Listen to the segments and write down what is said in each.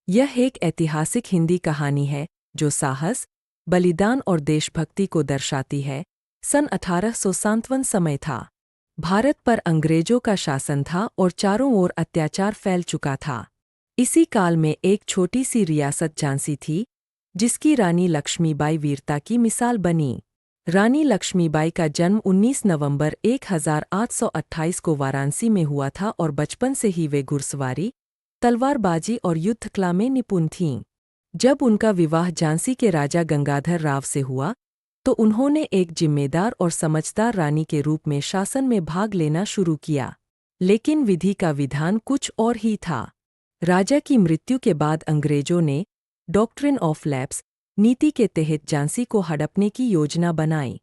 यह एक ऐतिहासिक हिंदी कहानी है जो साहस, बलिदान और देशभक्ति को दर्शाती है। सन 1857 समय था। भारत पर अंग्रेजों का शासन था और चारों ओर अत्याचार फैल चुका था। इसी काल में एक छोटी सी रियासत झांसी थी, जिसकी रानी लक्ष्मीबाई वीरता की मिसाल बनी। रानी लक्ष्मीबाई का जन्म 19 नवंबर 1828 को वाराणसी में हुआ था और बचपन से ही वे घुड़सवारी, तलवारबाजी और युद्ध कला में निपुण थीं। जब उनका विवाह झांसी के राजा गंगाधर राव से हुआ, तो उन्होंने एक जिम्मेदार और समझदार रानी के रूप में शासन में भाग लेना शुरू किया। लेकिन विधि का विधान कुछ और ही था। राजा की मृत्यु के बाद अंग्रेजों ने डॉक्ट्रिन ऑफ लैप्स नीति के तहत झांसी को हड़पने की योजना बनाई।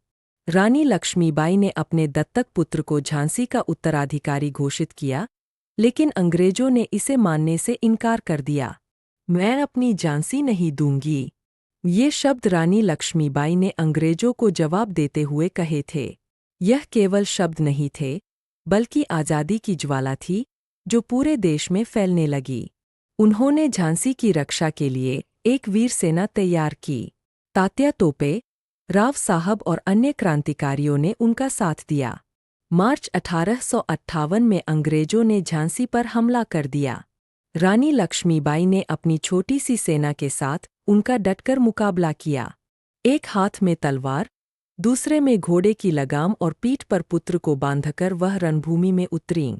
रानी लक्ष्मीबाई ने अपने दत्तक पुत्र को झांसी का उत्तराधिकारी घोषित किया, लेकिन अंग्रेजों ने इसे मानने से इनकार कर दिया। मैं अपनी झांसी नहीं दूंगी, ये शब्द रानी लक्ष्मीबाई ने अंग्रेजों को जवाब देते हुए कहे थे। यह केवल शब्द नहीं थे, बल्कि आज़ादी की ज्वाला थी जो पूरे देश में फैलने लगी। उन्होंने झांसी की रक्षा के लिए एक वीर सेना तैयार की। तात्या तोपे, राव साहब और अन्य क्रांतिकारियों ने उनका साथ दिया। मार्च 1858 में अंग्रेजों ने झांसी पर हमला कर दिया। रानी लक्ष्मीबाई ने अपनी छोटी सी सेना के साथ उनका डटकर मुकाबला किया। एक हाथ में तलवार, दूसरे में घोड़े की लगाम और पीठ पर पुत्र को बांधकर वह रणभूमि में उतरीं।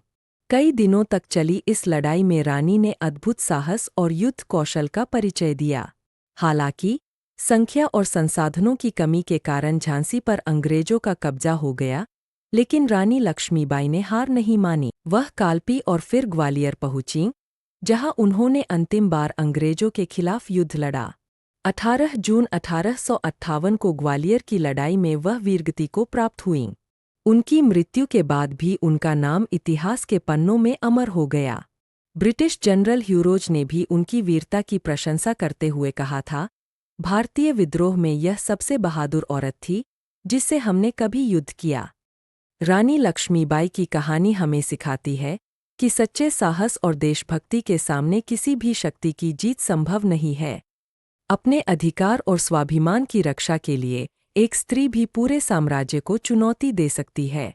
कई दिनों तक चली इस लड़ाई में रानी ने अद्भुत साहस और युद्ध कौशल का परिचय दिया। हालांकि संख्या और संसाधनों की कमी के कारण झांसी पर अंग्रेजों का कब्जा हो गया, लेकिन रानी लक्ष्मीबाई ने हार नहीं मानी। वह कालपी और फिर ग्वालियर पहुंचीं, जहां उन्होंने अंतिम बार अंग्रेजों के खिलाफ युद्ध लड़ा। 18 जून 1858 को ग्वालियर की लड़ाई में वह वीरगति को प्राप्त हुईं। उनकी मृत्यु के बाद भी उनका नाम इतिहास के पन्नों में अमर हो गया। ब्रिटिश जनरल ह्यूरोज ने भी उनकी वीरता की प्रशंसा करते हुए कहा था, भारतीय विद्रोह में यह सबसे बहादुर औरत थी जिससे हमने कभी युद्ध किया। रानी लक्ष्मीबाई की कहानी हमें सिखाती है कि सच्चे साहस और देशभक्ति के सामने किसी भी शक्ति की जीत संभव नहीं है। अपने अधिकार और स्वाभिमान की रक्षा के लिए एक स्त्री भी पूरे साम्राज्य को चुनौती दे सकती है।